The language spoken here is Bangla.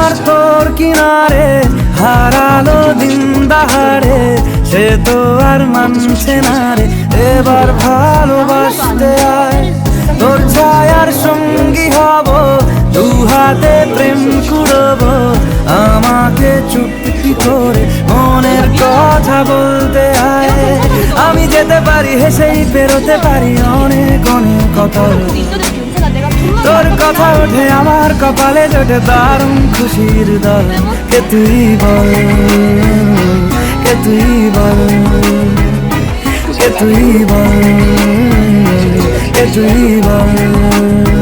আর তোর কিনারে হারালো দিন দাহারে, সে তো আর মানছে না রে। এবার ভালোবাসতে আয়, তোর ছায়ার সঙ্গী হব, দু হাতে প্রেম কুড়বো। আমাকে চুপটি করে মনের কথা বলতে আয়, আমি যেতে পারি হেসেই পেরোতে পারি অনেক অনেক কথা। তোর কথা ওঠে আমার কপালে জোটে দারুণ খুশির দল। কে তুই বল, কে তুই বল, কে তুই বল, কে তুই বল।